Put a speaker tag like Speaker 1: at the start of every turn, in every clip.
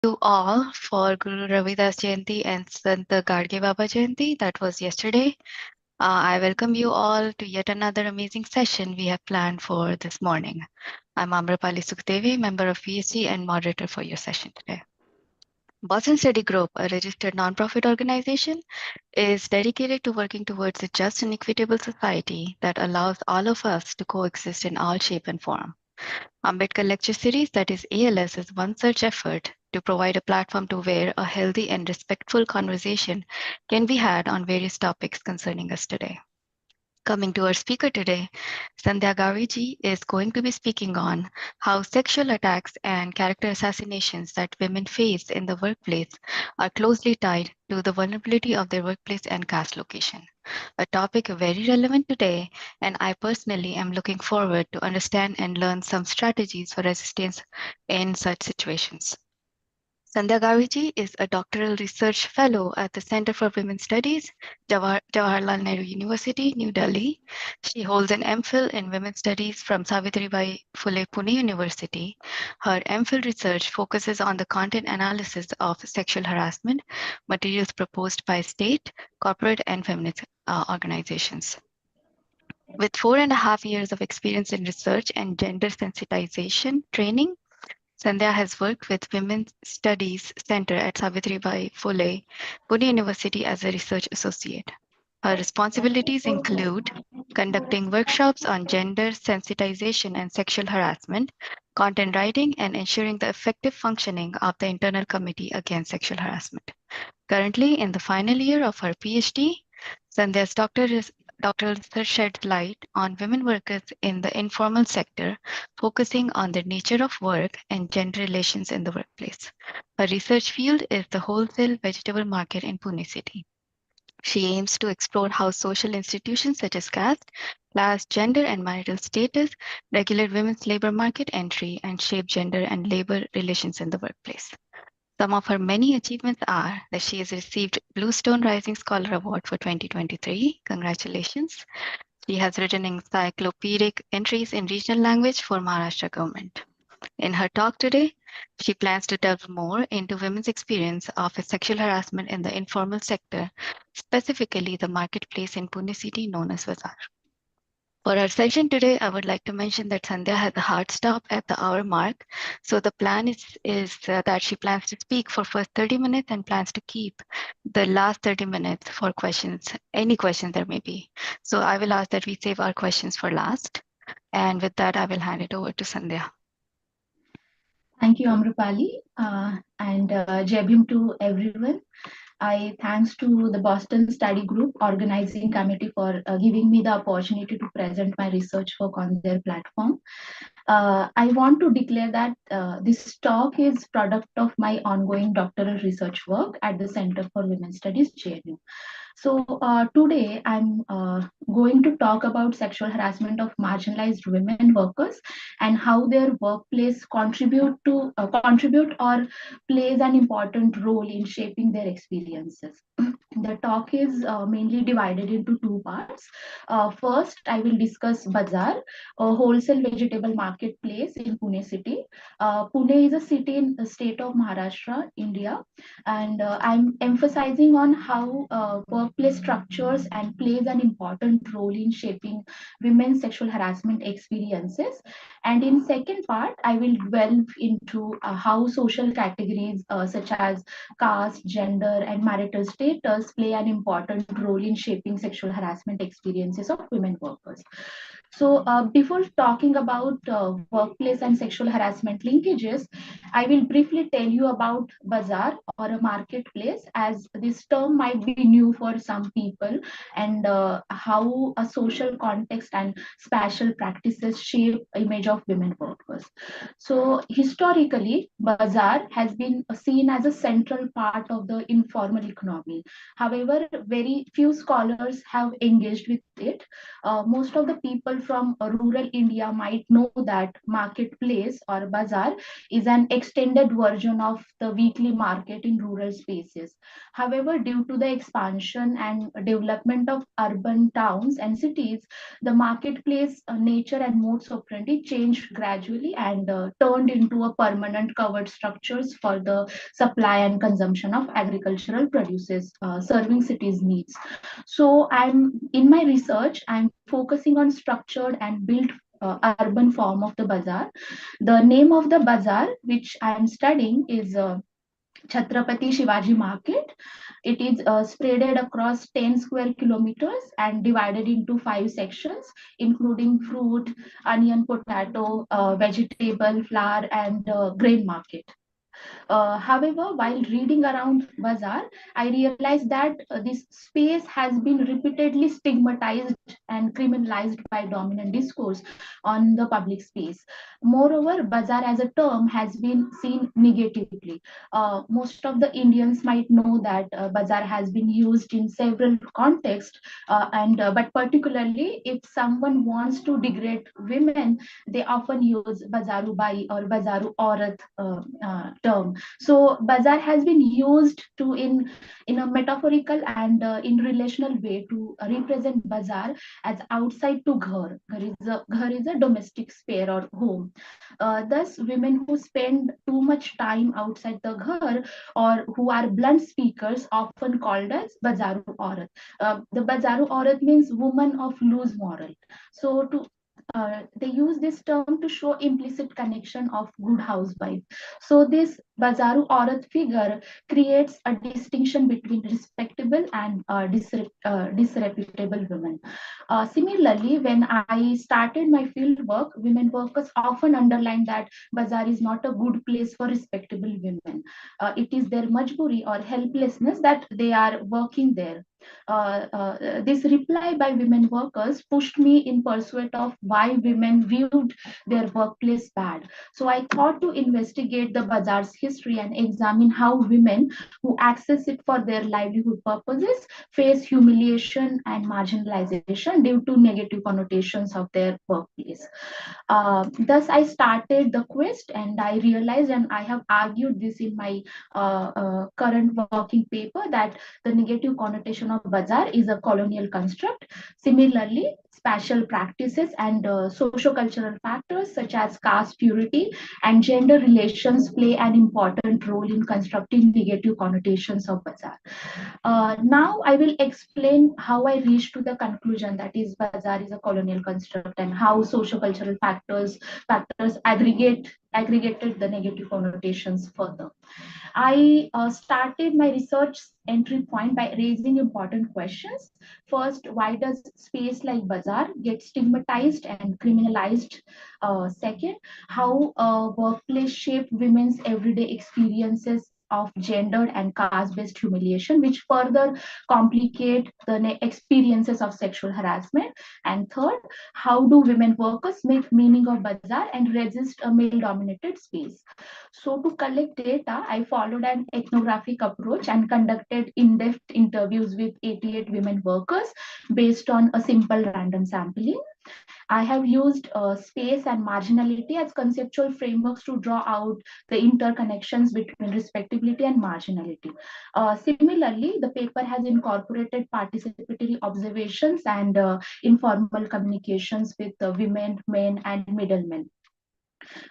Speaker 1: You all for Guru Ravidas Jayanti and Sant Gadge Baba Jayanti. That was yesterday. I welcome you all to yet another amazing session we have planned for this morning. I'm Amrapali Sukhdevi, member of PhD and moderator for your session today. Boston Study Group, a registered nonprofit organization, is dedicated to working towards a just and equitable society that allows all of us to coexist in all shape and form. Ambedkar Lecture Series, that is ALS, is one such effort to provide a platform to where a healthy and respectful conversation can be had on various topics concerning us today. Coming to our speaker today, Sandhya Gawali is going to be speaking on how sexual attacks and character assassinations that women face in the workplace are closely tied to the vulnerability of their workplace and caste location. A topic very relevant today, and I personally am looking forward to understand and learn some strategies for resistance in such situations. Sandhya Gawali is a doctoral research fellow at the Center for Women's Studies, Jawaharlal Nehru University, New Delhi. She holds an MPhil in Women's Studies from Savitribai Phule Pune University. Her MPhil research focuses on the content analysis of sexual harassment materials proposed by state, corporate, and feminist organizations. With 4.5 years of experience in research and gender sensitization training, Sandhya has worked with Women's Studies Center at Savitribai Phule, Pune University as a research associate. Her responsibilities include conducting workshops on gender sensitization and sexual harassment, content writing, and ensuring the effective functioning of the internal committee against sexual harassment. Currently, in the final year of her PhD, Sandhya's doctoral research sheds light on women workers in the informal sector, focusing on the nature of work and gender relations in the workplace. Her research field is the wholesale vegetable market in Pune city. She aims to explore how social institutions such as caste, class, gender, and marital status regulate women's labor market entry and shape gender and labor relations in the workplace. Some of her many achievements are that she has received Bluestone Rising Scholar Award for 2023. Congratulations. She has written encyclopedic entries in regional language for Maharashtra government. In her talk today, she plans to delve more into women's experience of sexual harassment in the informal sector, specifically the marketplace in Pune city known as Bazaar. For our session today, I would like to mention that Sandhya has a hard stop at the hour mark. So the plan is that she plans to speak for first 30 minutes and plans to keep the last 30 minutes for questions, any questions there may be. So I will ask that we save our questions for last. And with that, I will hand it over to Sandhya.
Speaker 2: Thank you, Amrapali, and Jai Bhim to everyone. I thanks to the Boston Study Group organizing committee for giving me the opportunity to present my research work on their platform. I want to declare that this talk is product of my ongoing doctoral research work at the Center for Women's Studies, JNU. So today I'm going to talk about sexual harassment of marginalized women workers and how their workplace contribute or plays an important role in shaping their experiences. The talk is mainly divided into two parts. First, I will discuss Bazaar, a wholesale vegetable marketplace in Pune city. Pune is a city in the state of Maharashtra, India, and I'm emphasizing on how workplace structures and plays an important role in shaping women's sexual harassment experiences. And in second part, I will delve into how social categories such as caste, gender, and marital status play an important role in shaping sexual harassment experiences of women workers. So, before talking about workplace and sexual harassment linkages, I will briefly tell you about bazaar or a marketplace, as this term might be new for some people, and how a social context and spatial practices shape image of women workers. So, historically, bazaar has been seen as a central part of the informal economy. However, very few scholars have engaged with it. Most of the people from rural India might know that marketplace or bazaar is an extended version of the weekly market in rural spaces. However, due to the expansion and development of urban towns and cities, the marketplace nature and modes operandi changed gradually and turned into a permanent covered structures for the supply and consumption of agricultural produces serving cities needs. So I'm in my research, I'm focusing on structured and built urban form of the bazaar. The name of the bazaar which I am studying is Chhatrapati Shivaji Market. It is spreaded across 10 square kilometers and divided into 5 sections, including fruit, onion, potato, vegetable, flour, and grain market. However, while reading around Bazaar, I realized that this space has been repeatedly stigmatized and criminalized by dominant discourse on the public space. Moreover, Bazaar as a term has been seen negatively. Most of the Indians might know that Bazaar has been used in several contexts, and but particularly if someone wants to degrade women, they often use Bazaru Bai or Bazaru Aurat term. So bazaar has been used to in a metaphorical and in relational way to represent bazaar as outside to ghar. Ghar is a domestic sphere or home. Thus, women who spend too much time outside the ghar or who are blunt speakers often called as bazaru aurat. The bazaru aurat means woman of loose moral. So to they use this term to show implicit connection of good housewife. So this Bazaru Aurat figure creates a distinction between respectable and disreputable women. Similarly, when I started my field work, women workers often underline that Bazaar is not a good place for respectable women. It is their majburi or helplessness that they are working there. This reply by women workers pushed me in pursuit of why women viewed their workplace bad. So I thought to investigate the bazaar's history and examine how women who access it for their livelihood purposes face humiliation and marginalization due to negative connotations of their workplace. Thus, I started the quest and I realized, and I have argued this in my current working paper, that the negative connotation of bazaar is a colonial construct. Similarly, spatial practices and socio-cultural factors such as caste purity and gender relations play an important role in constructing negative connotations of bazaar. Now I will explain how I reached to the conclusion that is bazaar is a colonial construct and how socio-cultural factors aggregated the negative connotations further. I started my research entry point by raising important questions. First, why does space like bazaar get stigmatized and criminalized? Second, how workplace shape women's everyday experiences of gendered and caste-based humiliation, which further complicate the experiences of sexual harassment. And third, how do women workers make meaning of bazaar and resist a male-dominated space? So to collect data, I followed an ethnographic approach and conducted in-depth interviews with 88 women workers based on a simple random sampling. I have used space and marginality as conceptual frameworks to draw out the interconnections between respectability and marginality. Similarly, the paper has incorporated participatory observations and informal communications with women, men, and middlemen.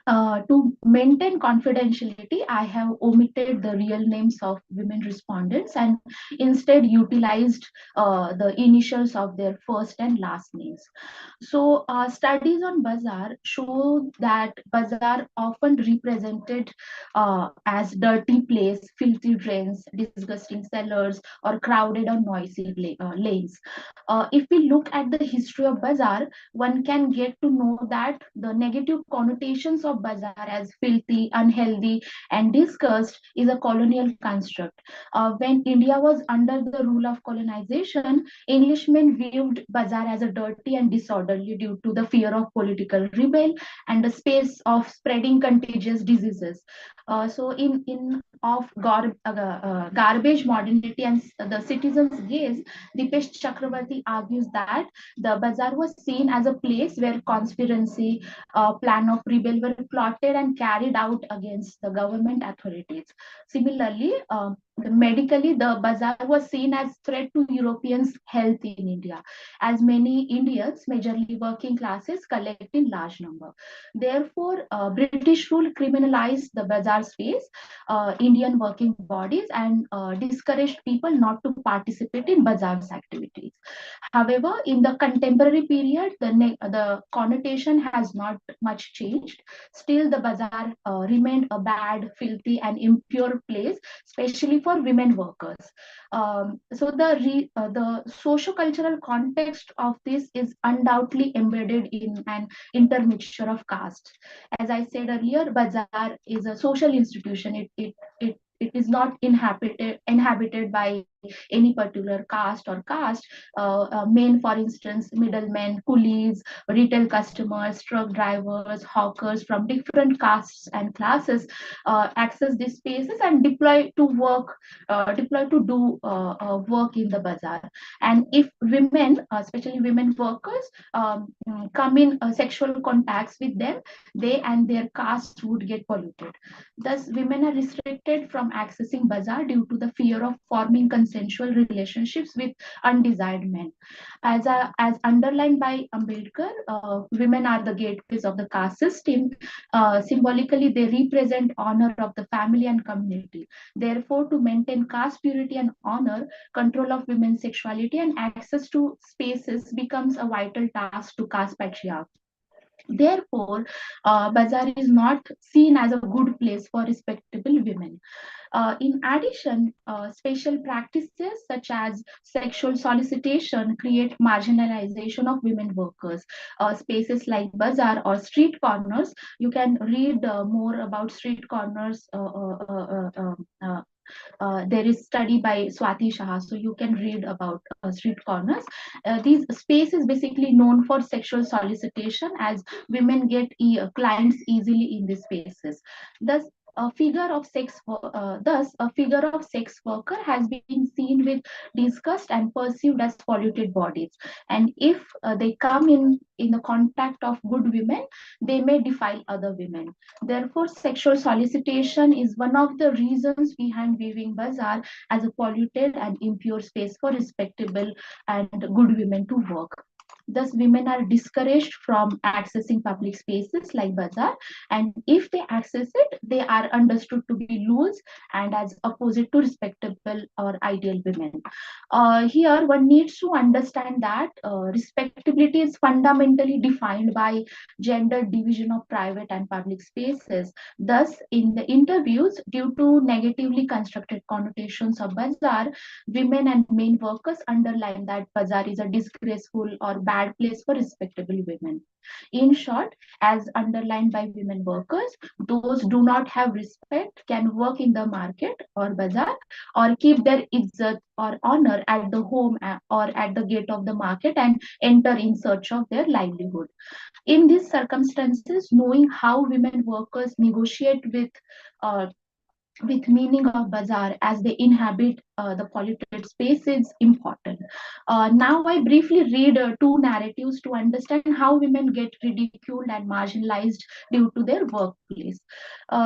Speaker 2: To maintain confidentiality, I have omitted the real names of women respondents and instead utilized the initials of their first and last names. So, studies on bazaar show that bazaar often represented as dirty place, filthy drains, disgusting cellars, or crowded or noisy lanes. If we look at the history of bazaar, one can get to know that the negative connotation definitions of bazaar as filthy, unhealthy, and discussed is a colonial construct. When India was under the rule of colonization, Englishmen viewed bazaar as a dirty and disorderly due to the fear of political rebel and the space of spreading contagious diseases. So, garbage modernity and the citizens' gaze, Dipesh Chakrabarti argues that the bazaar was seen as a place where conspiracy, plan of rebel were plotted and carried out against the government authorities. Similarly, medically, the bazaar was seen as threat to Europeans' health in India, as many Indians, majorly working classes, collect in large number. Therefore, British rule criminalized the bazaar space, Indian working bodies, and discouraged people not to participate in bazaar's activities. However, in the contemporary period, the connotation has not much changed. Still, the bazaar remained a bad, filthy, and impure place, especially for women workers. The socio-cultural context of this is undoubtedly embedded in an intermixture of castes. As I said earlier, bazaar is a social institution. It is not inhabited by any particular caste or caste. Men, for instance, middlemen, coolies, retail customers, truck drivers, hawkers from different castes and classes access these spaces and deploy to do work in the bazaar. And if women, especially women workers, come in sexual contacts with them, they and their caste would get polluted. Thus, women are restricted from accessing bazaar due to the fear of forming consensual relationships with undesired men. As underlined by Ambedkar, women are the gateways of the caste system. Symbolically, they represent honor of the family and community. Therefore, to maintain caste purity and honor, control of women's sexuality and access to spaces becomes a vital task to caste patriarchy. Therefore, bazaar is not seen as a good place for respectable women. In addition, special practices such as sexual solicitation create marginalization of women workers. Spaces like bazaar or street corners, you can read more about street corners. There is study by Swati Shah, so you can read about street corners. These spaces basically known for sexual solicitation, as women get clients easily in these spaces. Thus, a figure of sex worker has been seen with disgust and perceived as polluted bodies. And if they come in the contact of good women, they may defile other women. Therefore, sexual solicitation is one of the reasons behind viewing bazaar as a polluted and impure space for respectable and good women to work. Thus, women are discouraged from accessing public spaces like bazaar, and if they access it, they are understood to be loose and as opposite to respectable or ideal women. Here, one needs to understand that respectability is fundamentally defined by gender division of private and public spaces. Thus, in the interviews, due to negatively constructed connotations of bazaar, women and men workers underline that bazaar is a disgraceful or bad place for respectable women. In short, as underlined by women workers, those do not have respect can work in the market or bazaar or keep their izzat or honor at the home or at the gate of the market and enter in search of their livelihood. In these circumstances, knowing how women workers negotiate uh, with meaning of bazaar as they inhabit the polluted space is important. Now I briefly read two narratives to understand how women get ridiculed and marginalized due to their workplace.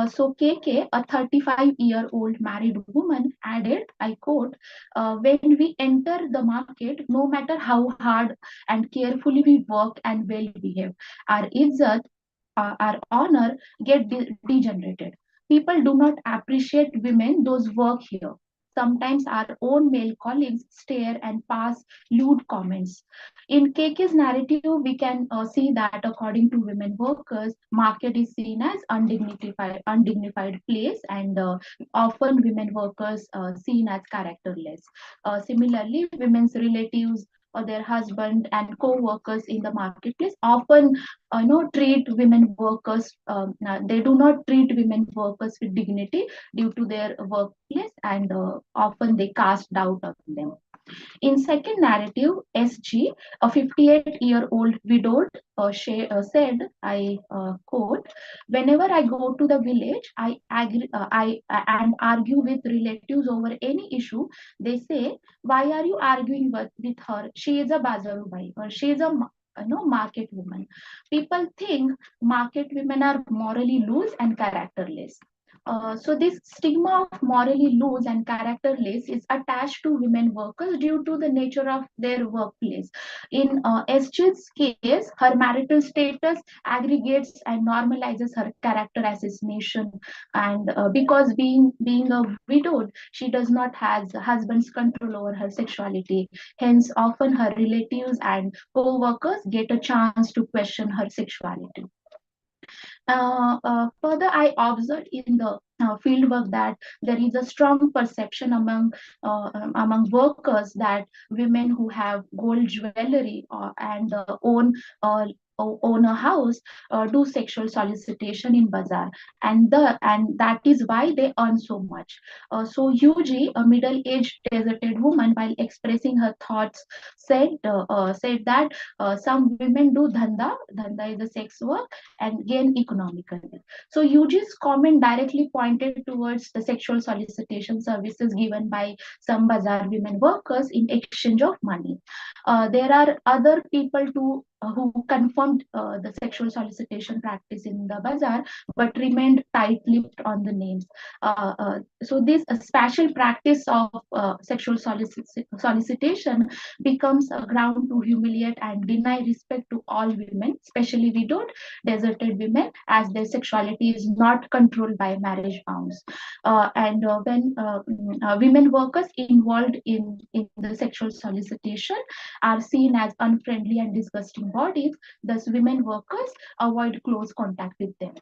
Speaker 2: So KK, a 35-year-old married woman, added, I quote, when we enter the market, no matter how hard and carefully we work and well behave, our izzat, our honor get degenerated. People do not appreciate women those work here. Sometimes our own male colleagues stare and pass lewd comments. In KK's narrative, we can see that according to women workers, market is seen as undignified place, and often women workers seen as characterless. Similarly, women's relatives or their husband and co-workers in the marketplace often treat women workers, they do not treat women workers with dignity due to their workplace, and often they cast doubt on them. In second narrative, SG, a 58-year-old widowed, said, I quote, "Whenever I go to the village, I argue with relatives over any issue. They say, why are you arguing with her? She is a bazarubai, or she is a market woman." People think market women are morally loose and characterless. So this stigma of morally loose and characterless is attached to women workers due to the nature of their workplace. In Esther's case, her marital status aggregates and normalizes her character assassination, and because being a widowed, she does not has husband's control over her sexuality. Hence, often her relatives and co-workers get a chance to question her sexuality. Further, I observed in the field work that there is a strong perception among workers that women who have gold jewelry and uh, own a house do sexual solicitation in bazaar, and that is why they earn so much. So Yuji, a middle-aged deserted woman, while expressing her thoughts, said that some women do dhanda. Dhanda is a sex work and gain economically. So UG's comment directly pointed towards the sexual solicitation services given by some bazaar women workers in exchange of money. There are other people too who confirmed the sexual solicitation practice in the bazaar but remained tight-lipped on the names. So this special practice of sexual solicitation becomes a ground to humiliate and deny respect to all women, especially widowed, deserted women, as their sexuality is not controlled by marriage bounds. And when women workers involved in the sexual solicitation are seen as unfriendly and disgusting bodies, thus women workers avoid close contact with them.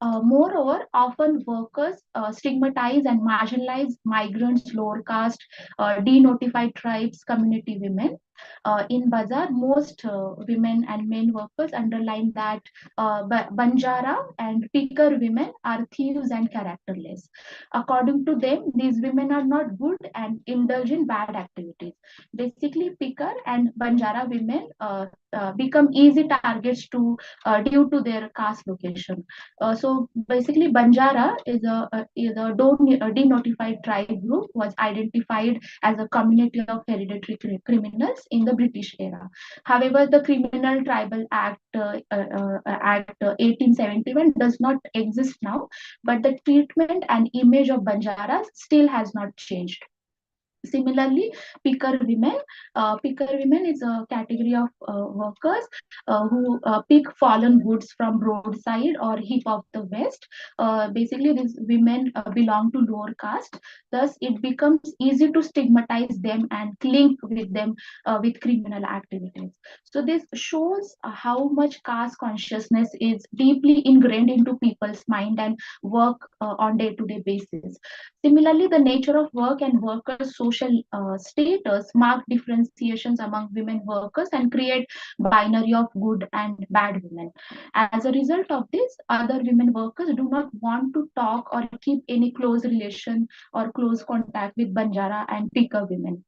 Speaker 2: Moreover, often workers stigmatize and marginalize migrants, lower caste, denotified tribes, community women. In Bazaar, most women and men workers underline that Banjara and Picker women are thieves and characterless. According to them, these women are not good and indulge in bad activities. Basically, Picker and Banjara women become easy targets due to their caste location. So basically, Banjara is a denotified tribe group was identified as a community of hereditary criminals in the British era. However, the Criminal Tribal Act 1871 does not exist now, but the treatment and image of Banjaras still has not changed. Similarly, picker women is a category of workers who pick fallen goods from roadside or heap of the waste. Basically, these women belong to lower caste. Thus, it becomes easy to stigmatize them and link with them with criminal activities. So, this shows how much caste consciousness is deeply ingrained into people's mind and work on day-to-day basis. Similarly, the nature of work and workers' social status mark differentiations among women workers and create binary of good and bad women. As a result of this, other women workers do not want to talk or keep any close relation or close contact with Banjara and Picker women.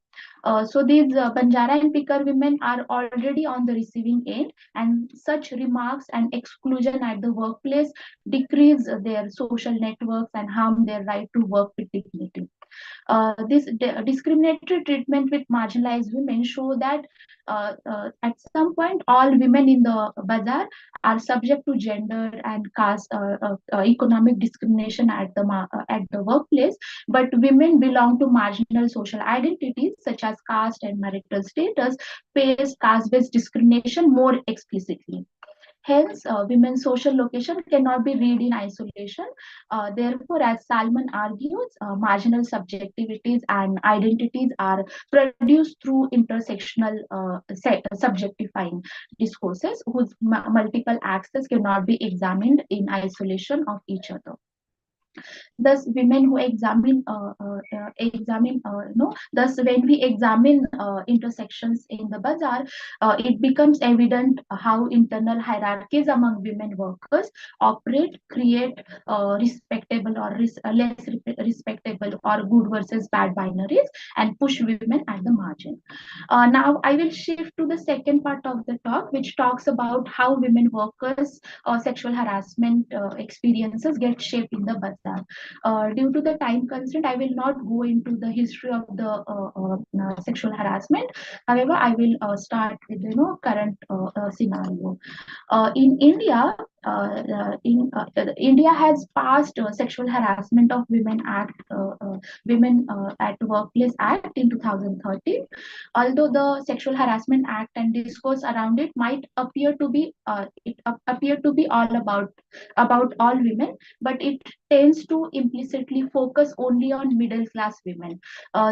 Speaker 2: So these Banjara and Picker women are already on the receiving end, and such remarks and exclusion at the workplace decrease their social networks and harm their right to work with dignity. This discriminatory treatment with marginalized women show that at some point all women in the bazaar are subject to gender and caste economic discrimination at the workplace, but women belong to marginal social identities such as caste and marital status face caste-based discrimination more explicitly. Hence, women's social location cannot be read in isolation. Therefore, as Salman argues, marginal subjectivities and identities are produced through intersectional subjectifying discourses whose multiple axes cannot be examined in isolation of each other. Thus women who examine no thus when we examine intersections in the bazaar, it becomes evident how internal hierarchies among women workers operate, create respectable or less respectable or good versus bad binaries, and push women at the margin. Now I will shift to the second part of the talk, which talks about how women workers sexual harassment experiences get shaped in the bazaar. Due to the time constraint, I will not go into the history of the sexual harassment. However, I will start with current scenario. In India, India has passed Sexual Harassment of Women Act, Women at Workplace Act in 2013. Although the Sexual Harassment Act and discourse around it might appear to be all about all women, but it tends to implicitly focus only on middle class women.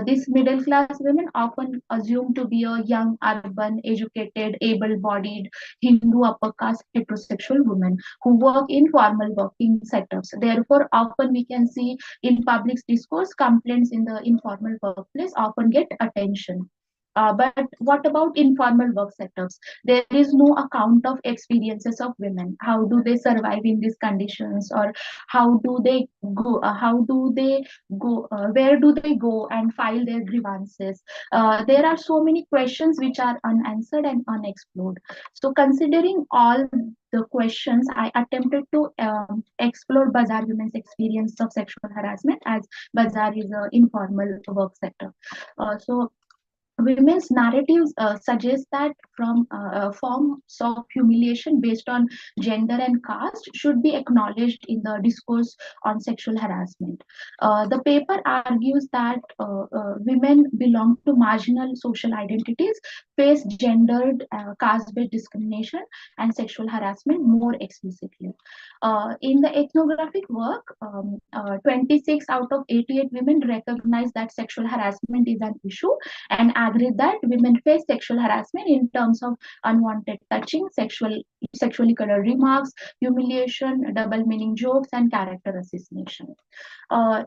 Speaker 2: These middle class women often assumed to be a young, urban, educated, able bodied Hindu upper caste heterosexual women who work in formal working setups. Therefore, often we can see in public discourse complaints in the informal workplace often get attention. But what about informal work setups? There is no account of experiences of women. How do they survive in these conditions, or how do they go? How do they go? Where do they go and file their grievances? There are so many questions which are unanswered and unexplored. So, considering all the questions, I attempted to explore Bazaar women's experience of sexual harassment, as Bazaar is an informal work sector. So women's narratives suggest that from forms of humiliation based on gender and caste should be acknowledged in the discourse on sexual harassment. The paper argues that women belong to marginal social identities, face gendered caste-based discrimination and sexual harassment more explicitly. In the ethnographic work, 26 out of 88 women recognize that sexual harassment is an issue and agree that women face sexual harassment in terms of unwanted touching, sexually colored remarks, humiliation, double meaning jokes, and character assassination.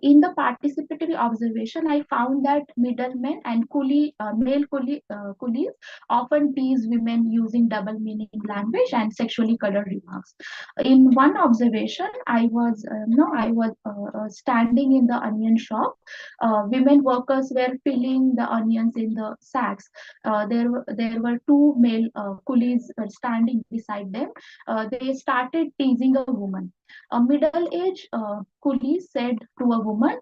Speaker 2: In the participatory observation, I found that middlemen and coolies often tease women using double meaning language and sexually colored remarks. In one observation, I was standing in the onion shop. Women workers were filling the onions in the sacks. There were two male coolies standing beside them. They started teasing a woman. A middle-aged coolie said to a woman,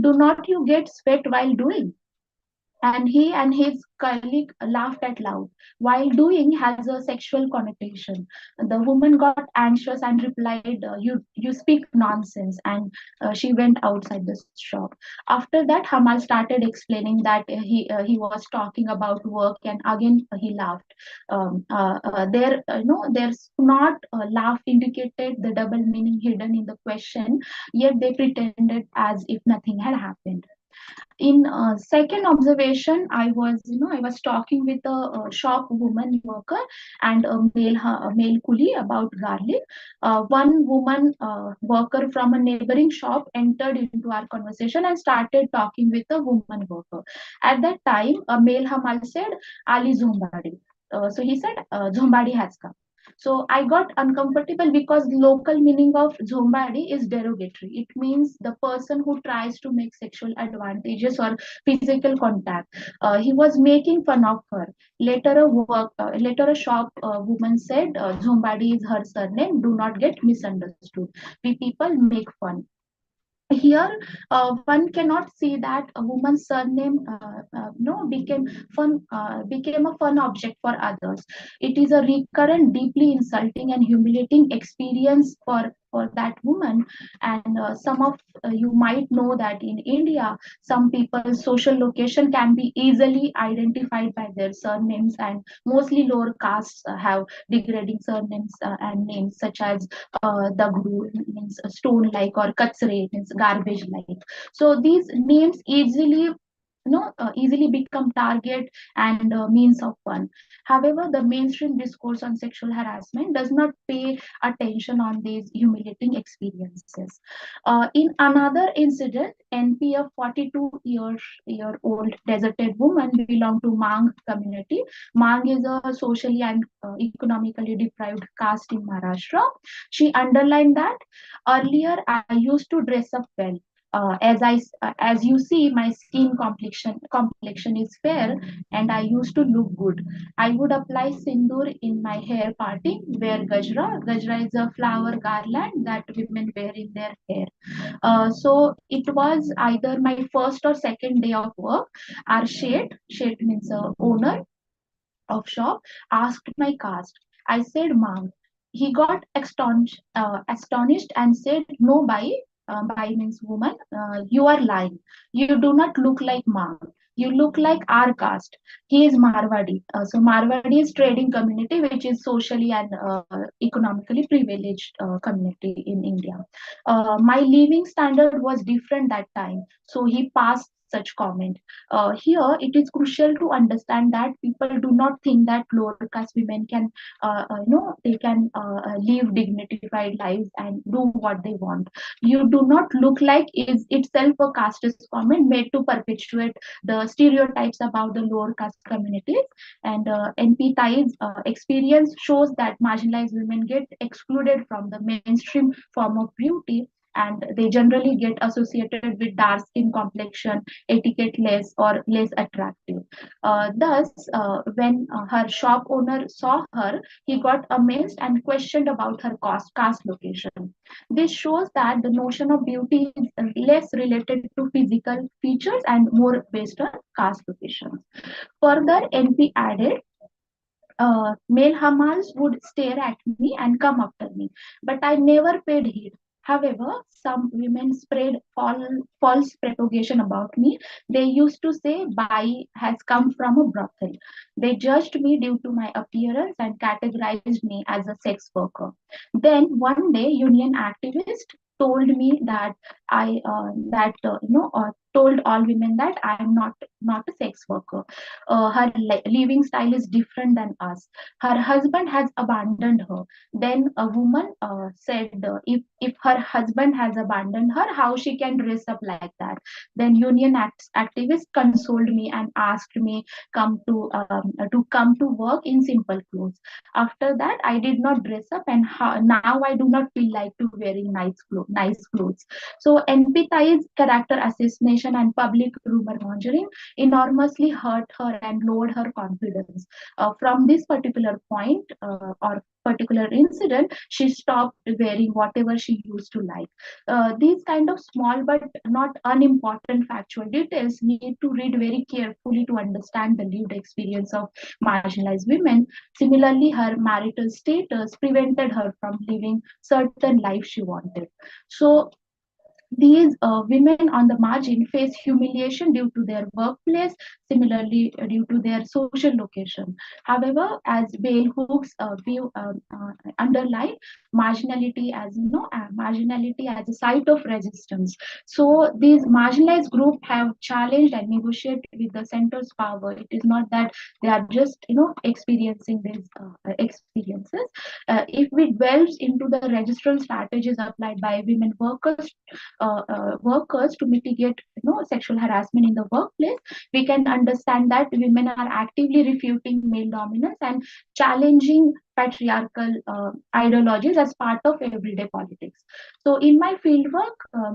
Speaker 2: "Do not you get sweat while doing?" And he and his colleague laughed out loud. While doing has a sexual connotation. The woman got anxious and replied, "You speak nonsense," and she went outside the shop. After that, Hamal started explaining that he was talking about work, and again he laughed. There's not laugh indicated the double meaning hidden in the question, yet they pretended as if nothing had happened. In second observation, I was talking with a shop woman worker and a male coolie about garlic. One woman worker from a neighboring shop entered into our conversation and started talking with a woman worker. At that time, a male hamal said, "Ali Zombadi." So he said, "Zombadi has come." So I got uncomfortable because local meaning of zombadi is derogatory. It means the person who tries to make sexual advantages or physical contact. He was making fun of her. Later a shop woman said, "Zombadi is her surname. Do not get misunderstood. We people make fun." Here one cannot see that a woman's surname no became a fun object for others. It is a recurrent, deeply insulting and humiliating experience for that woman. And some of you might know that in India, some people's social location can be easily identified by their surnames, and mostly lower castes have degrading surnames and names such as Dagdu means stone like, or Katsre means garbage like. So these names easily easily become target and means of fun. However, the mainstream discourse on sexual harassment does not pay attention on these humiliating experiences. In another incident, NP, a 42 year old deserted woman belonged to Mang community. Mang is a socially and economically deprived caste in Maharashtra. She underlined that earlier I used to dress up well. As you see, my skin complexion is fair, and I used to look good. I would apply sindoor in my hair party, wear gajra. Gajra is a flower garland that women wear in their hair. So it was either my first or second day of work. Our shet means owner of shop, asked my caste. I said Mang. He got astonished and said, "No, Bai." Bai means woman. You are lying. You do not look like Mang. You look like our caste. He is Marwadi. So Marwadi is trading community, which is socially and economically privileged community in India. My living standard was different that time, so he passed such comment. Here, it is crucial to understand that people do not think that lower caste women can, they can live dignified lives and do what they want. You do not look like is itself a casteist comment made to perpetuate the stereotypes about the lower caste communities. And NP Thai's experience shows that marginalized women get excluded from the mainstream form of beauty, and they generally get associated with dark skin complexion, etiquette less or less attractive. Thus, when her shop owner saw her, he got amazed and questioned about her caste location. This shows that the notion of beauty is less related to physical features and more based on caste locations. Further, NP added, male hamals would stare at me and come after me, but I never paid heed. However, some women spread false propagation about me. They used to say Bai has come from a brothel. They judged me due to my appearance and categorized me as a sex worker. Then one day, union activist told me that told all women that I am not a sex worker. Her living style is different than us. Her husband has abandoned her. Then a woman said, if her husband has abandoned her, how she can dress up like that? Then union activists consoled me and asked me come to work in simple clothes. After that, I did not dress up, and now I do not feel like to wearing nice clothes. So NP character assassination and public rumor mongering enormously hurt her and lowered her confidence. From this particular point or particular incident, she stopped wearing whatever she used to like. These kind of small but not unimportant factual details need to read very carefully to understand the lived experience of marginalized women. Similarly, her marital status prevented her from living certain life she wanted. So these women on the margin face humiliation due to their workplace, similarly due to their social location. However, as Bell Hooks underline, marginality as a site of resistance. So these marginalized groups have challenged and negotiated with the center's power. It is not that they are just experiencing these experiences. If we delve into the registral strategies applied by women workers to mitigate sexual harassment in the workplace, we can understand that women are actively refuting male dominance and challenging patriarchal ideologies as part of everyday politics. So in my fieldwork,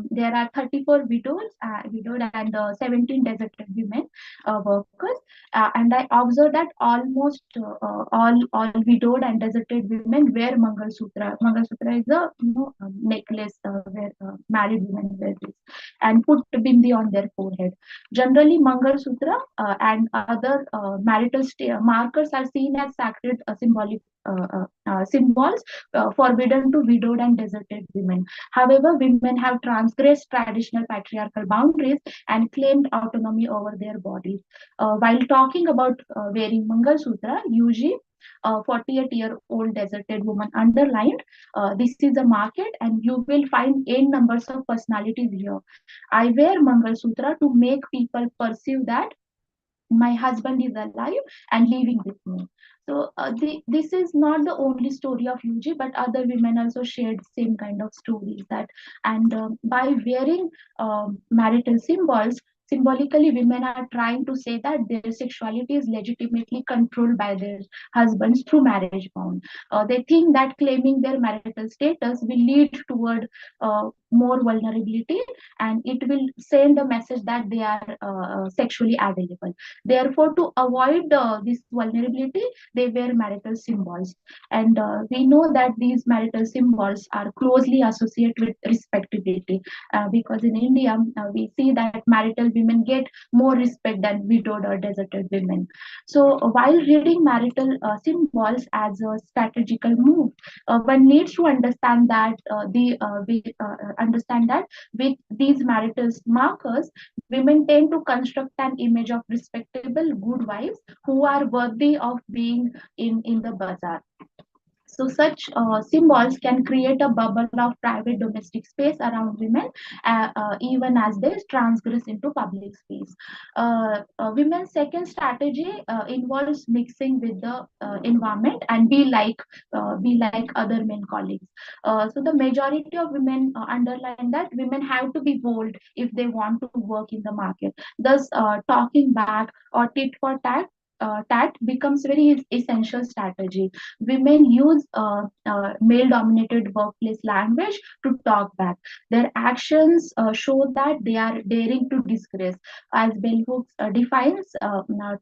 Speaker 2: there are 34 widowed and 17 deserted women workers, and I observed that almost all widowed and deserted women wear Mangal Sutra. Mangal Sutra is a necklace where married women wear this, and put bindi on their forehead. Generally, Mangal Sutra and other marital markers are seen as sacred symbolic symbols forbidden to widowed and deserted women. However, women have transgressed traditional patriarchal boundaries and claimed autonomy over their bodies. While talking about wearing Mangal Sutra, UG, 48-year-old deserted woman underlined, this is a market and you will find n numbers of personalities here. I wear Mangal Sutra to make people perceive that my husband is alive and living with me. So this is not the only story of UG, but other women also shared same kind of stories. That and by wearing marital symbols, symbolically, women are trying to say that their sexuality is legitimately controlled by their husbands through marriage bond. They think that claiming their marital status will lead toward more vulnerability, and it will send a message that they are sexually available. Therefore, to avoid this vulnerability, they wear marital symbols. And we know that these marital symbols are closely associated with respectability, because in India, we see that marital women get more respect than widowed or deserted women. So, while reading marital symbols as a strategical move, one needs to understand that we understand that with these marital markers, women tend to construct an image of respectable, good wives who are worthy of being in the bazaar. So such symbols can create a bubble of private domestic space around women, even as they transgress into public space. Women's second strategy involves mixing with the environment and be like other men colleagues. So the majority of women underline that women have to be bold if they want to work in the market. Thus, talking back or tit for tat becomes very essential strategy. Women use male dominated workplace language to talk back. Their actions show that they are daring to disgrace. As Bell Hooks defines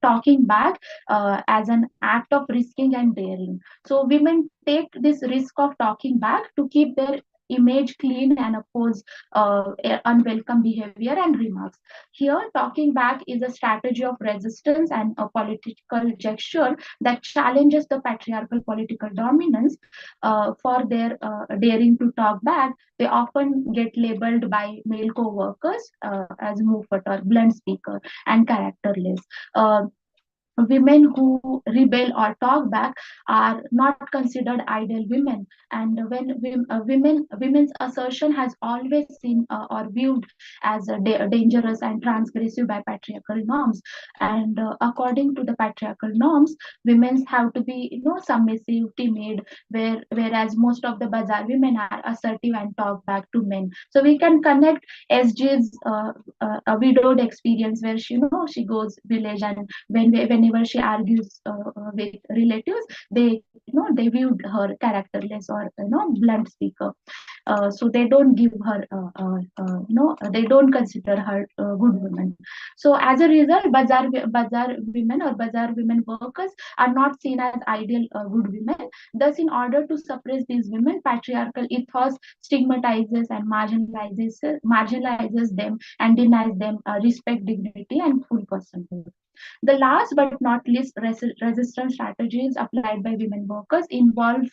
Speaker 2: talking back as an act of risking and daring. So women take this risk of talking back to keep their image clean and oppose unwelcome behavior and remarks. Here, talking back is a strategy of resistance and a political gesture that challenges the patriarchal political dominance. For their daring to talk back, they often get labeled by male co-workers as moofat or blunt speaker and characterless. Women who rebel or talk back are not considered ideal women, and women's assertion has always seen or viewed as dangerous and transgressive by patriarchal norms. And according to the patriarchal norms, women have to be submissive, timid, whereas most of the bazaar women are assertive and talk back to men. So we can connect SG's a widowed experience where she goes village, and whenever she argues with relatives, they viewed her characterless or blunt speaker. So they don't give her they don't consider her good woman. So as a result, bazaar women or bazaar women workers are not seen as ideal good women. Thus, in order to suppress these women, patriarchal ethos stigmatizes and marginalizes them and denies them respect, dignity, and full personhood. The last but not least resistance strategies applied by women workers involve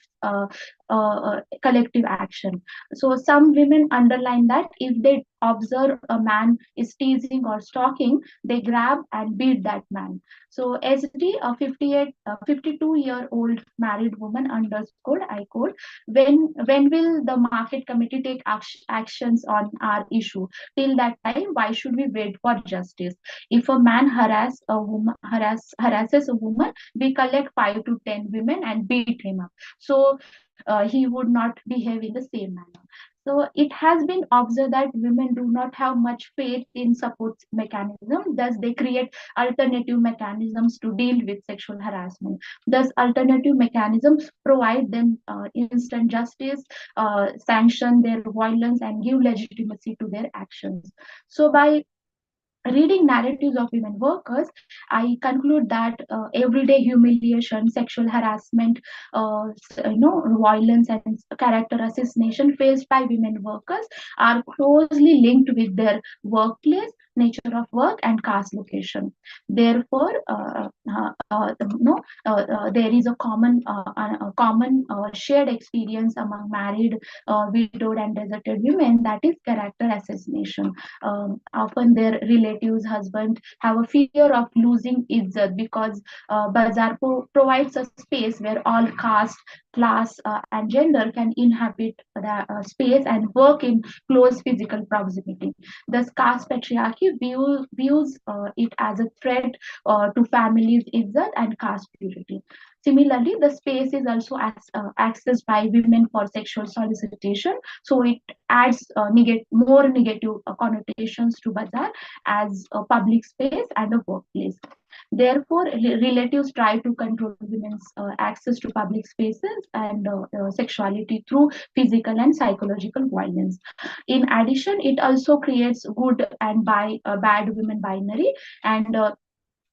Speaker 2: collective action. So some women underline that if they observe a man is teasing or stalking, they grab and beat that man. So SD, a 52-year-old married woman, underscored, I quote, when will the market committee take actions on our issue? Till that time, why should we wait for justice? If a man harasses a woman, we collect 5 to 10 women and beat him up. So he would not behave in the same manner. So it has been observed that women do not have much faith in support mechanism. Thus, they create alternative mechanisms to deal with sexual harassment. Thus, alternative mechanisms provide them instant justice, sanction their violence, and give legitimacy to their actions. So, by reading narratives of women workers, I conclude that everyday humiliation, sexual harassment, violence, and character assassination faced by women workers are closely linked with their workplace, nature of work, and caste location. Therefore, there is a common shared experience among married, widowed, and deserted women, that is character assassination. Often their relatives, husband, have a fear of losing izzat because bazaar provides a space where all caste, class, and gender can inhabit the space and work in close physical proximity. Thus, caste patriarchy views it as a threat to families' izzat and caste purity. Similarly, the space is also accessed by women for sexual solicitation, so it adds more negative connotations to bazaar as a public space and a workplace. Therefore, relatives try to control women's access to public spaces and sexuality through physical and psychological violence. In addition, it also creates good and bad women binary, and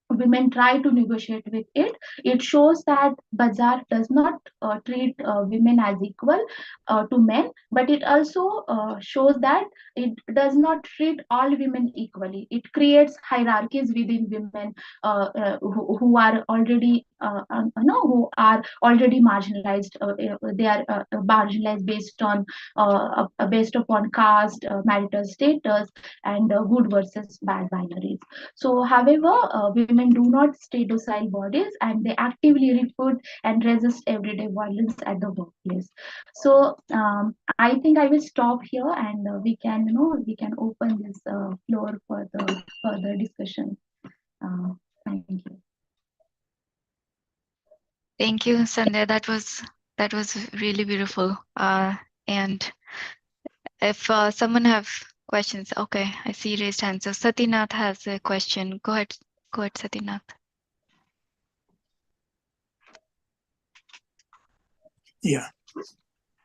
Speaker 2: women try to negotiate with it. It shows that bazaar does not treat women as equal to men, but it also shows that it does not treat all women equally. It creates hierarchies within women who are already who are already marginalized. They are marginalized based upon caste, marital status, and good versus bad binaries. So, however, women do not stay docile bodies, and they actively report and resist everyday violence at the workplace. So, I think I will stop here, and we can open this floor for the further discussion. Thank you.
Speaker 1: Thank you, Sandhya. That was really beautiful. And if someone have questions, okay, I see raised hands. So Satinath has a question. Go ahead, Satinath.
Speaker 3: Yeah.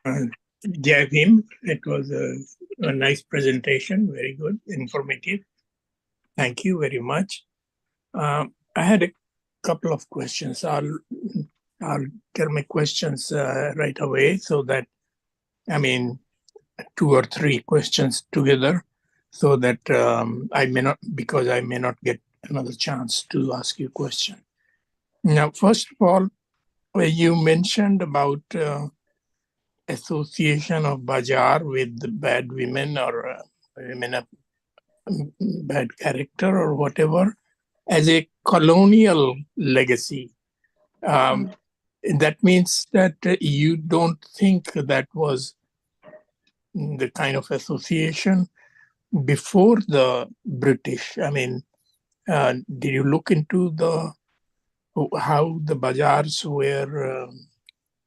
Speaker 3: Jai Bhim, it was a nice presentation, very good, informative. Thank you very much. I had a couple of questions. I'll tell my questions right away so that, I mean, 2 or 3 questions together so that I may not get another chance to ask you a question. Now, first of all, you mentioned about association of bazaar with the bad women or women of bad character or whatever as a colonial legacy. That means that you don't think that was the kind of association before the British. I mean, did you look into how the bazaars were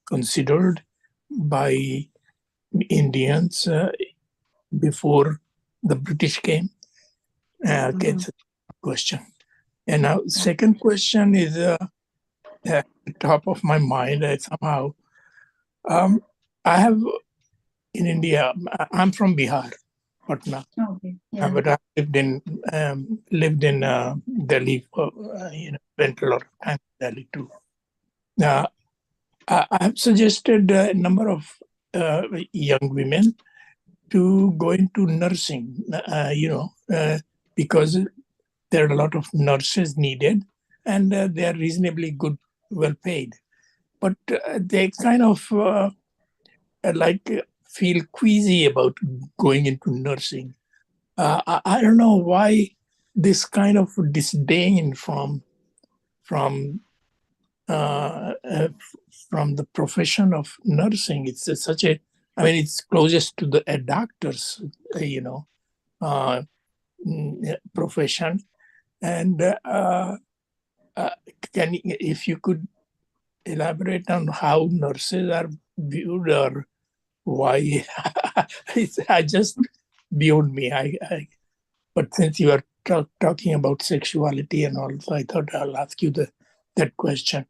Speaker 3: considered by Indians before the British came? Okay, it's a question. And now, second question is at the top of my mind. Somehow, I have in India. I'm from Bihar, Patna,
Speaker 2: Okay. Yeah.
Speaker 3: but I lived in Delhi for spent a lot of time in Delhi too. I have suggested a number of young women to go into nursing, because there are a lot of nurses needed and they are reasonably good, well paid. But they kind of feel queasy about going into nursing. I don't know why this kind of disdain from the profession of nursing. It's it's closest to the doctor's, profession. And if you could elaborate on how nurses are viewed or why, it's just beyond me. But since you are talking about sexuality and all, so I thought I'll ask you that question.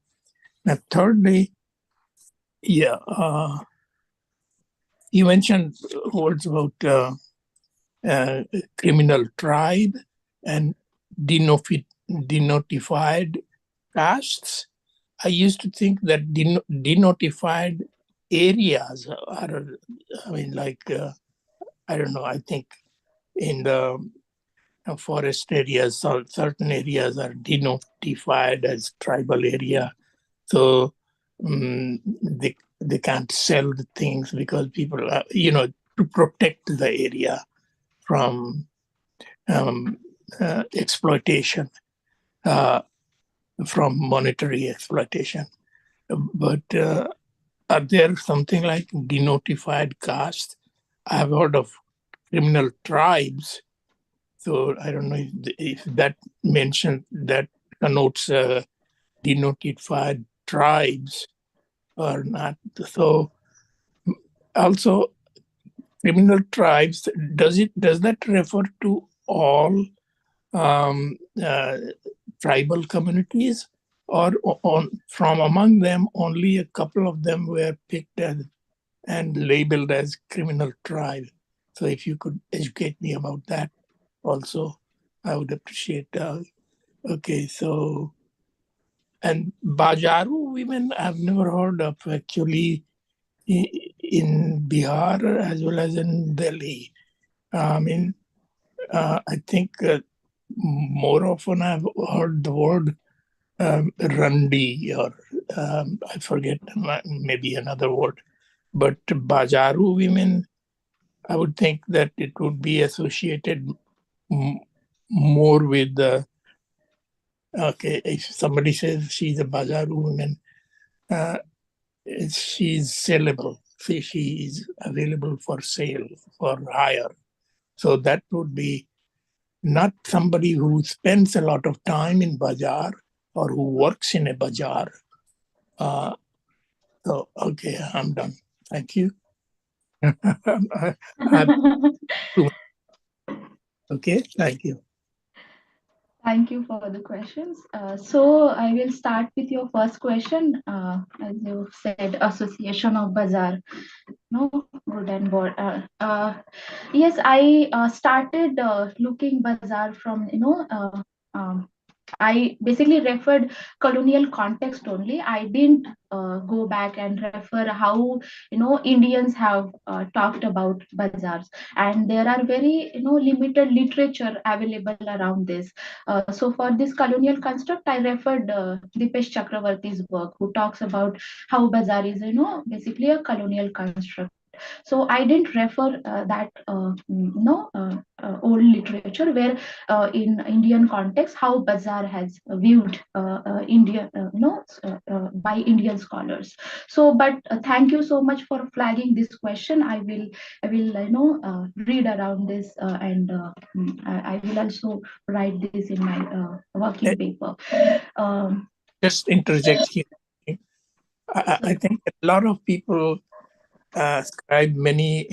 Speaker 3: Now, thirdly, you mentioned words about criminal tribe and denotified castes. I used to think that denotified areas are, I don't know, I think in the forest areas. So certain areas are denotified as tribal area. So they can't sell the things because people are, to protect the area from exploitation, from monetary exploitation. But are there something like denotified caste? I have heard of criminal tribes. So I don't know if that connotes denotified tribes or not. So also criminal tribes, does that refer to all um, uh, tribal communities, or from among them only a couple of them were picked and labeled as criminal tribe? So if you could educate me about that also, I would appreciate. Okay, so, and Bajaru women I've never heard of actually in Bihar as well as in Delhi. I mean, I think more often I've heard the word Randi, or I forget, maybe another word. But Bajaru women, I would think that it would be associated more with the, okay, if somebody says she's a Bajaru woman, uh, she's sellable. She is available for sale, for hire. So that would be not somebody who spends a lot of time in bazaar or who works in a bazaar. So, okay, I'm done. Thank you. Okay, thank you.
Speaker 2: Thank you for the questions. So I will start with your first question. As you said, association of bazaar, no good and bad. Yes, I started looking bazaar from um, I basically referred colonial context only. I didn't go back and refer how Indians have talked about bazaars, and there are very limited literature available around this. So for this colonial construct, I referred Dipesh Chakravarti's work, who talks about how bazaar is basically a colonial construct. So I didn't refer that old literature where in Indian context how bazaar has viewed India, by Indian scholars. So, but thank you so much for flagging this question. I will read around this and I will also write this in my
Speaker 3: Eh,
Speaker 2: working paper. Um,
Speaker 3: Just interject here. I think a lot of people ascribe many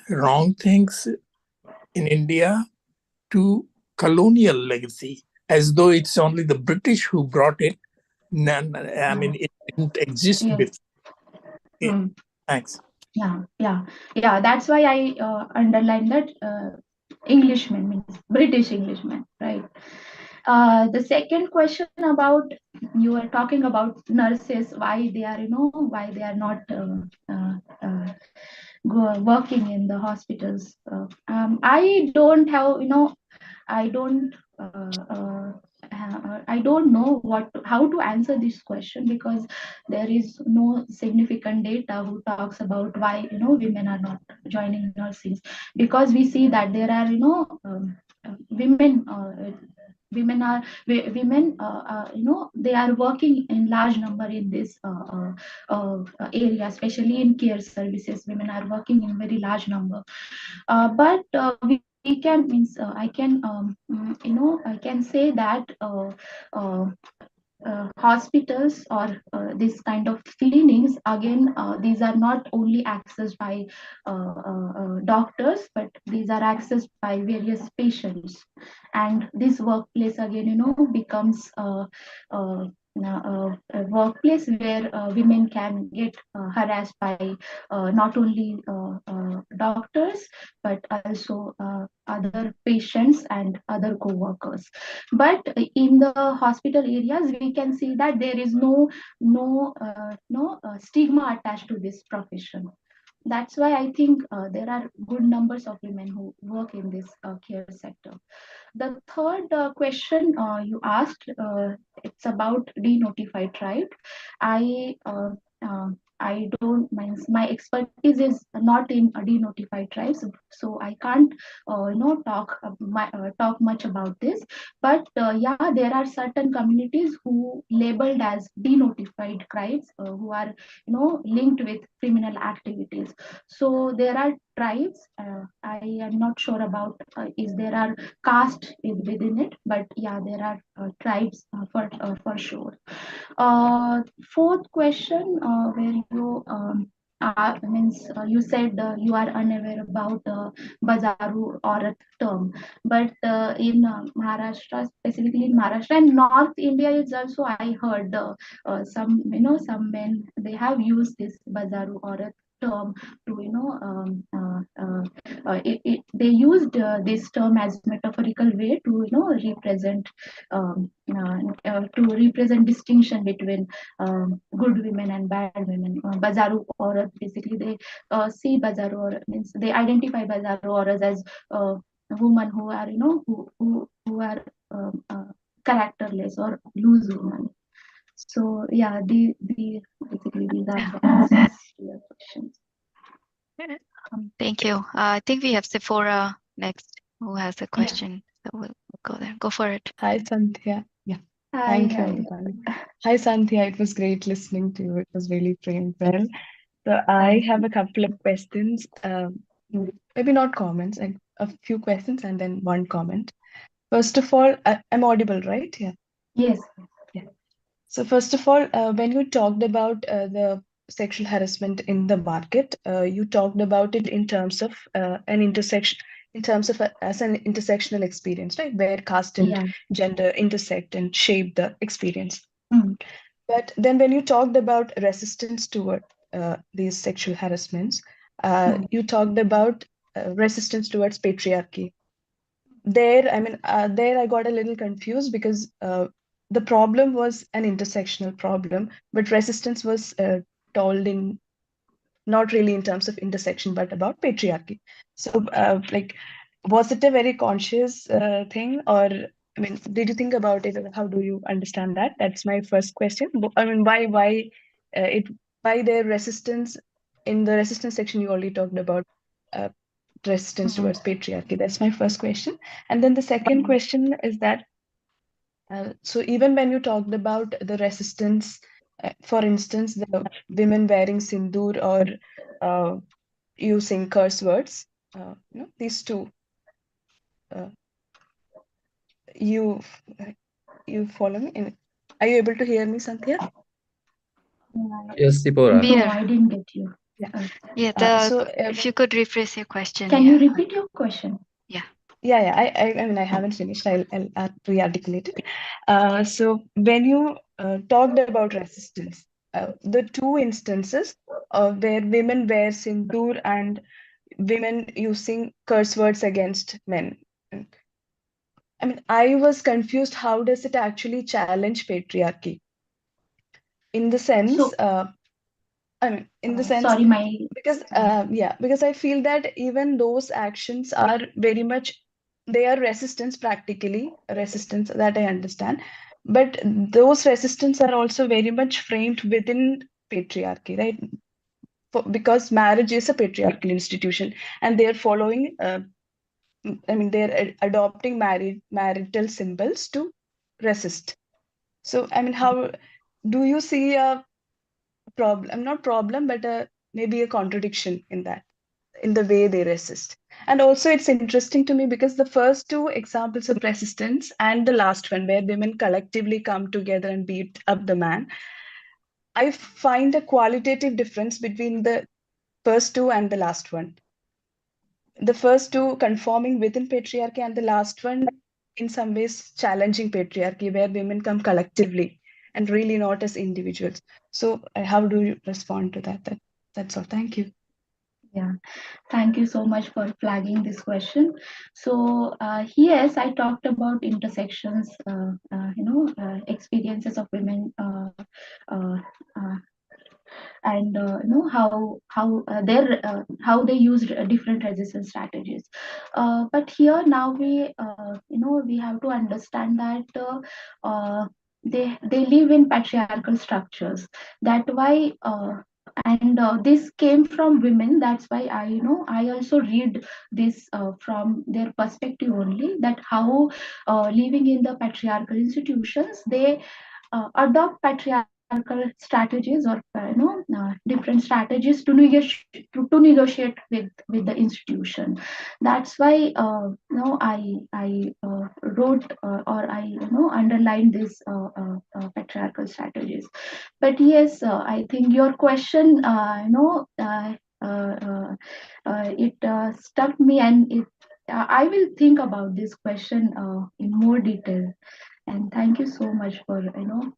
Speaker 3: wrong things in India to colonial legacy, as though it's only the British who brought it. I mean, it didn't exist
Speaker 2: yes.
Speaker 3: before. Okay, thanks.
Speaker 2: Yeah. That's why I underline that Englishman means British Englishman, right? The second question about, you are talking about nurses, why they are why they are not working in the hospitals. I don't have I don't I don't know how to answer this question, because there is no significant data who talks about why women are not joining nursing, because we see that there are women women they are working in large number in this area, especially in care services. Women are working in very large number, but we can means I can I can say that uh, hospitals or this kind of clinics, again these are not only accessed by doctors, but these are accessed by various patients, and this workplace again becomes a workplace where women can get harassed by not only doctors, but also other patients and other co-workers. But in the hospital areas, we can see that there is no stigma attached to this profession. that's why I think there are good numbers of women who work in this care sector. The third question you asked, it's about denotified tribe. I uh, uh, I don't my expertise is not in denotified tribes, so I can't talk much about this. But yeah, there are certain communities who labeled as denotified tribes who are linked with criminal activities. So there are tribes. I am not sure about is there are caste within it, but yeah, there are tribes for sure. Fourth question, where you means you said you are unaware about Bazaru Aurat term, but in Maharashtra, specifically in Maharashtra and North India, is also I heard some some men they have used this Bazaru Aurat term to they used this term as metaphorical way to represent to represent distinction between good women and bad women. Bazaru auras, basically they see Bazaru auras, means they identify Bazaru auras as women who are who are characterless or loose women. So yeah, basically these are the answers to your questions.
Speaker 1: Thank you. I think we have Sephora next, who has a question. So we'll go there. Go for it.
Speaker 4: Hi, Sandhya. Yeah,
Speaker 2: Hi,
Speaker 4: thank you,
Speaker 2: hi.
Speaker 4: Amrupali. Hi, Sandhya. It was great listening to you. It was really framed well. So I
Speaker 2: Thank
Speaker 4: have a couple of questions, maybe not comments, like a few questions and then one comment. First of all, I'm audible, right? Yeah.
Speaker 2: Yes.
Speaker 4: Yeah. So first of all, when you talked about the sexual harassment in the market, you talked about it in terms of an intersection, in terms of as an intersectional experience, right? Where caste and
Speaker 2: Yeah.
Speaker 4: gender intersect and shape the experience.
Speaker 2: Mm.
Speaker 4: But then when you talked about resistance toward these sexual harassments, you talked about resistance towards patriarchy. There, I mean, there I got a little confused because the problem was an intersectional problem, but resistance was told in not really in terms of intersection, but about patriarchy. So, like, was it a very conscious thing, or I mean, did you think about it? Or how do you understand that? That's my first question. I mean, why their resistance in the resistance section? You already talked about uh, resistance towards patriarchy. That's my first question. And then the second question is that so even when you talked about the resistance, for instance, the women wearing sindoor or using curse words, these two, uh, you you follow me? Are you able to hear me, Sandhya?
Speaker 5: Yes, Sipora.
Speaker 1: We
Speaker 2: No,
Speaker 1: are.
Speaker 2: I didn't get you.
Speaker 4: Yeah.
Speaker 1: Yeah,
Speaker 4: So
Speaker 1: if you could rephrase your question.
Speaker 2: Can
Speaker 1: Yeah.
Speaker 2: you repeat your question?
Speaker 1: Yeah.
Speaker 4: yeah. I mean, I haven't finished. I'll re-articulate it. So when you talked about resistance, the two instances where women wear sindoor and women using curse words against men. I mean, I was confused. How does it actually challenge patriarchy? In the sense,
Speaker 2: So,
Speaker 4: I mean, in the sense,
Speaker 2: sorry, my
Speaker 4: because because I feel that even those actions are very much, they are resistance, practically resistance that I understand, but those resistance are also very much framed within patriarchy, right? Because marriage is a patriarchal institution, and they are following. I mean, they're adopting marital symbols to resist. So, I mean, how do you see a problem? Not problem, but maybe a contradiction in that, in the way they resist. And also, it's interesting to me because the first two examples of resistance and the last one, where women collectively come together and beat up the man, I find a qualitative difference between the first two and the last one. The first two conforming within patriarchy, and the last one in some ways challenging patriarchy, where women come collectively and really not as individuals. So how do you respond to that? That's all. Thank you.
Speaker 2: Yeah, thank you so much for flagging this question. So yes, I talked about intersections, experiences of women, uh, and how they use different resistance strategies. But here now we have to understand that they live in patriarchal structures. That why and this came from women. That's why I also read this from their perspective only, that how living in the patriarchal institutions, they adopt patriarchal strategies or different strategies to negotiate with the institution. That's why I wrote or I underlined this patriarchal strategies. But yes, I think your question it stuck me, and I will think about this question in more detail. And thank you so much for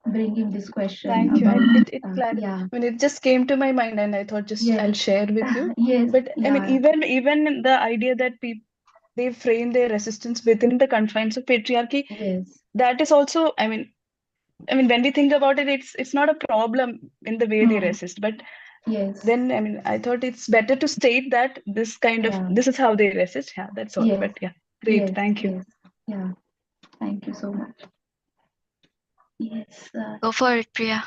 Speaker 2: bringing this question
Speaker 4: Thank you.
Speaker 2: about
Speaker 4: I mean, it just came to my mind, and I thought just I'll
Speaker 2: yes
Speaker 4: share with you.
Speaker 2: yes
Speaker 4: But I mean, even the idea that they frame their resistance within the confines of patriarchy,
Speaker 2: yes
Speaker 4: that is also, I mean, when we think about it, it's not a problem in the way they resist. But
Speaker 2: yes
Speaker 4: then, I mean, I thought it's better to state that this is how they resist. Yeah, that's all.
Speaker 2: yes
Speaker 4: But yeah, great.
Speaker 2: yes
Speaker 4: Thank you.
Speaker 2: yes yeah, thank you so much. Yes
Speaker 1: Go for it, Priya.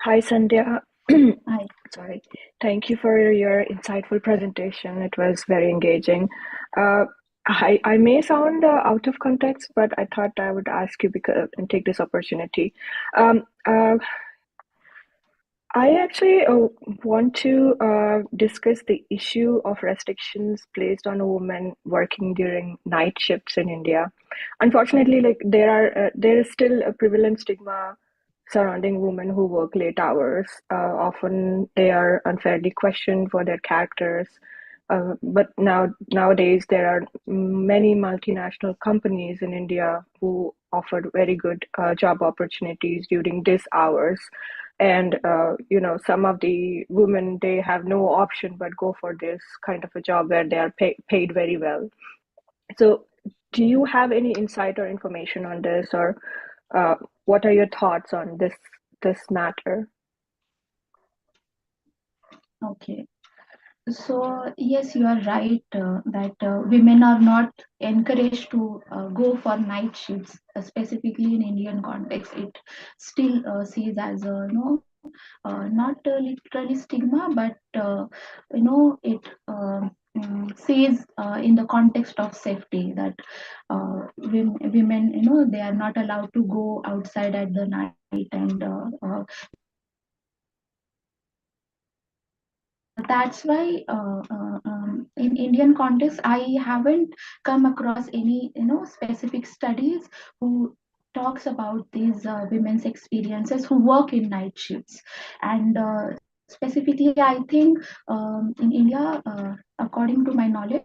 Speaker 5: Hi, Sandhya.
Speaker 2: Hi.
Speaker 5: Sorry. Thank you for your insightful presentation. It was very engaging. I may sound out of context, but I thought I would ask you and take this opportunity. Um, uh, I actually want to discuss the issue of restrictions placed on a woman working during night shifts in India. Unfortunately, like there is still a prevalent stigma surrounding women who work late hours. Often they are unfairly questioned for their characters. But nowadays there are many multinational companies in India who offer very good job opportunities during these hours. And some of the women, they have no option but go for this kind of a job where they are paid very well. So do you have any insight or information on this, or what are your thoughts on this matter?
Speaker 2: Okay. So yes, you are right that women are not encouraged to go for night shifts, specifically in Indian context. It still sees as a not literally stigma, but it says in the context of safety that women, they are not allowed to go outside at the night, and that's why in Indian context, I haven't come across any specific studies who talks about these women's experiences who work in night shifts. And specifically, I think in India, according to my knowledge,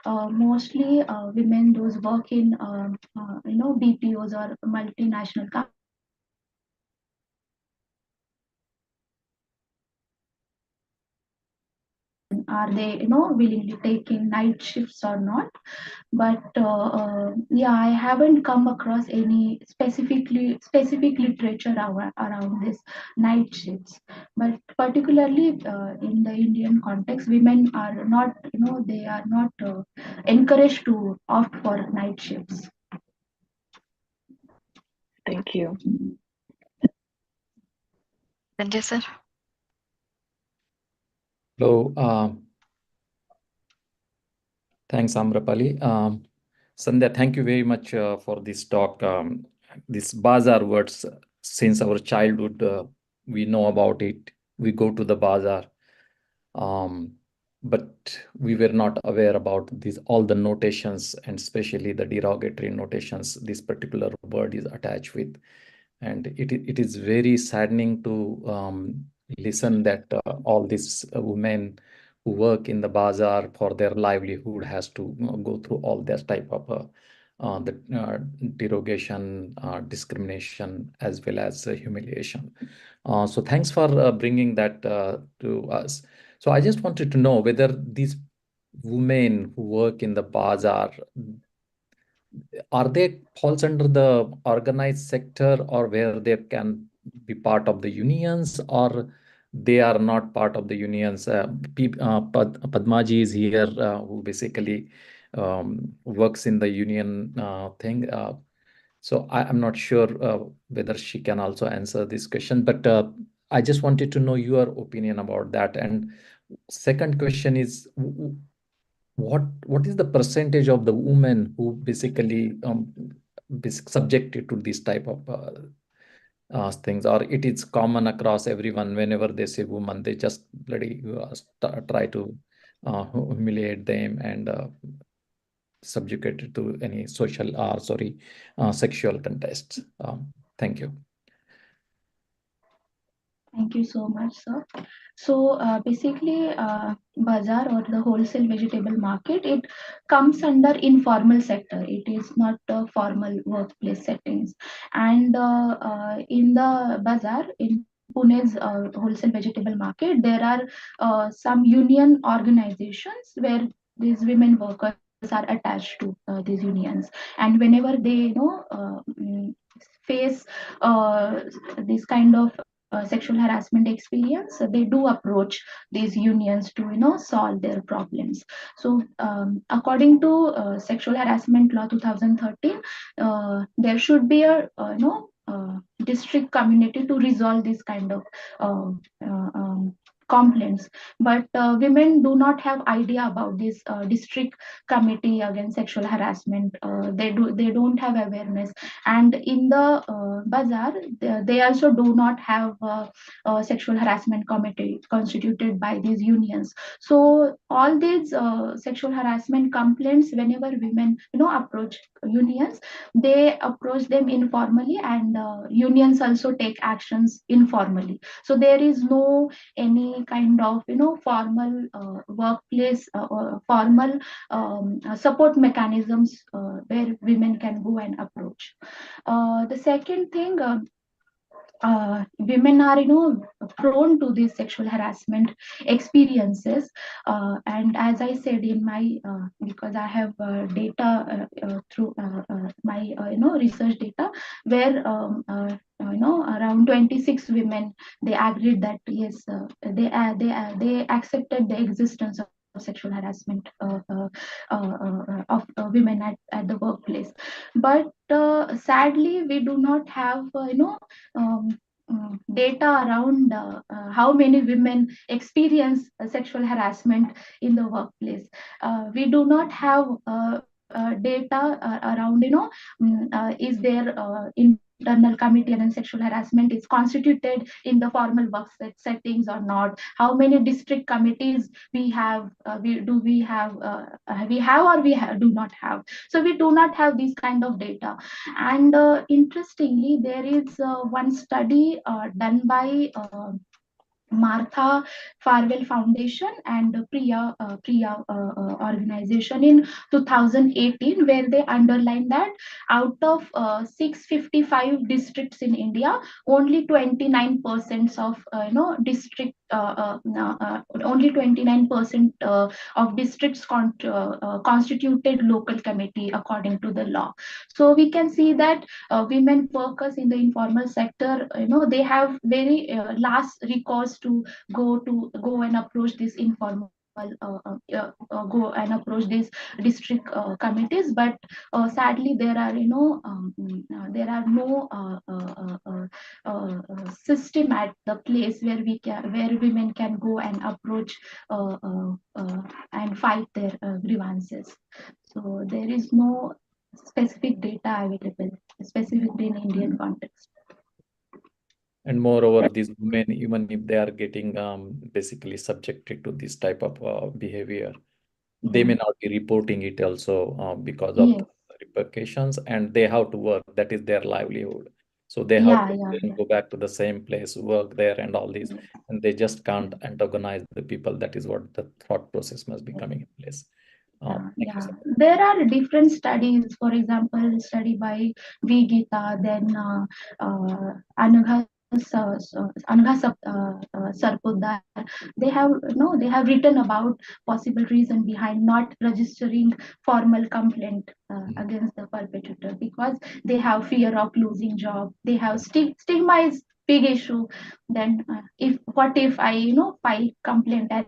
Speaker 2: mostly women those work in BPOs or multinational are they willingly taking night shifts or not. But yeah, I haven't come across any specific literature around this night shifts. But particularly in the Indian context, women are not they are not encouraged to opt for night shifts.
Speaker 5: Thank you.
Speaker 1: Sanjay sir.
Speaker 6: Hello. Thanks, Amrapali. Sandhya, thank you very much for this talk. These bazaar words, since our childhood, we know about it. We go to the bazaar, but we were not aware about all the notations, and especially the derogatory notations this particular word is attached with. And it is very saddening to listen that all these women who work in the bazaar for their livelihood has to go through all this type of derogation, discrimination, as well as humiliation. So thanks for bringing that to us. So I just wanted to know whether these women who work in the bazaar, are they falls under the organized sector, or where they can be part of the unions, or they are not part of the unions. Padmaji is here, who basically works in the union thing. So I'm not sure whether she can also answer this question, but I just wanted to know your opinion about that. And second question is, what is the percentage of the women who basically subjected to this type of things, or it is common across everyone? Whenever they say woman, they just bloody try to humiliate them and subjugated to any social sexual contests. Thank you.
Speaker 2: Thank you so much, sir. So basically, bazaar or the wholesale vegetable market, it comes under informal sector. It is not formal workplace settings. And in the bazaar, in Pune's wholesale vegetable market, there are some union organizations where these women workers are attached to these unions. And whenever they, face this kind of sexual harassment experience, they do approach these unions to solve their problems. So according to sexual harassment law 2013, there should be a district community to resolve this kind of uh, complaints, but women do not have idea about this district committee against sexual harassment. They don't have awareness. And in the bazaar, they also do not have a sexual harassment committee constituted by these unions. So all these sexual harassment complaints, whenever women approach unions, they approach them informally, and unions also take actions informally. So there is no any kind of formal workplace or formal support mechanisms where women can go and approach. The second thing, women are prone to these sexual harassment experiences, and as I said in my because I have data through my research data, where around 26 women, they agreed that yes, they accepted the existence of sexual harassment of women at the workplace. But sadly, we do not have data around how many women experience sexual harassment in the workplace. We do not have data around is there internal committee against sexual harassment is constituted in the formal work settings or not, how many district committees we have, we have or do not have. So we do not have this kind of data. And interestingly, there is one study done by Martha Farwell Foundation and Priya organization in 2018, where they underlined that out of 655 districts in India, only 29% of district only 29% of districts constituted local committee according to the law. So we can see that women workers in the informal sector, they have very last recourse to go and approach this informal go and approach these district committees. But sadly, there are there are no system at the place where women can go and approach and fight their grievances. So there is no specific data available, specifically in Indian context.
Speaker 6: And moreover, these women, even if they are getting basically subjected to this type of behavior, they may not be reporting it also because of
Speaker 2: Yes.
Speaker 6: the repercussions, and they have to work. That is their livelihood. So they have to go back to the same place, work there, and all these, and they just can't antagonize the people. That is what the thought process must be coming in place.
Speaker 2: There are different studies. For example, study by V. Gita, then Anagha Sarpodar. They have written about possible reason behind not registering formal complaint against the perpetrator, because they have fear of losing job. They have stigma is big issue. Then what if I file complaint and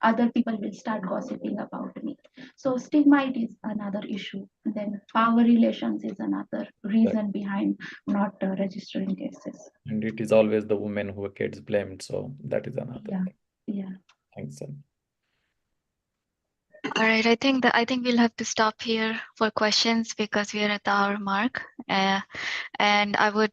Speaker 2: other people will start gossiping about me? So stigma is another issue. Then power relations is another reason behind not registering cases.
Speaker 6: And it is always the woman who gets blamed. So that is another
Speaker 2: Yeah.
Speaker 6: thing.
Speaker 2: Yeah.
Speaker 6: Thanks, Sandhya.
Speaker 1: All right, I think we'll have to stop here for questions because we are at the hour mark. And I would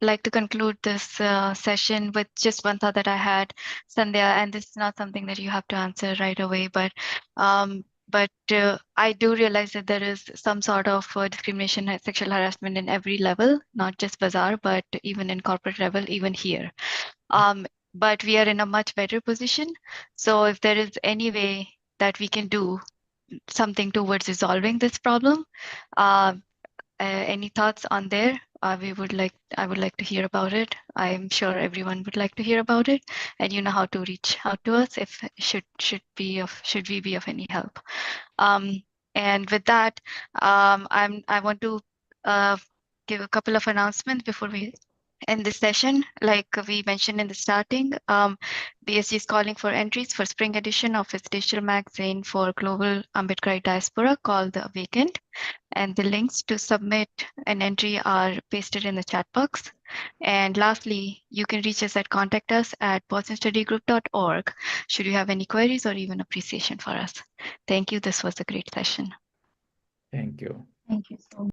Speaker 1: like to conclude this session with just one thought that I had, Sandhya, and this is not something that you have to answer right away, but I do realize that there is some sort of discrimination and sexual harassment in every level, not just Bazaar, but even in corporate level, even here. But we are in a much better position. So if there is any way that we can do something towards resolving this problem, any thoughts on there? I would like to hear about it. I'm sure everyone would like to hear about it, and you know how to reach out to us if should we be of any help. And with that, I want to give a couple of announcements before we end this session. Like we mentioned in the starting, BSG is calling for entries for spring edition of its digital magazine for global Ambedkar diaspora called The Awakened. And the links to submit an entry are pasted in the chat box. And lastly, you can reach us at contact us at bostonstudygroup.org should you have any queries or even appreciation for us. Thank you. This was a great session.
Speaker 6: Thank you.
Speaker 2: Thank you so much.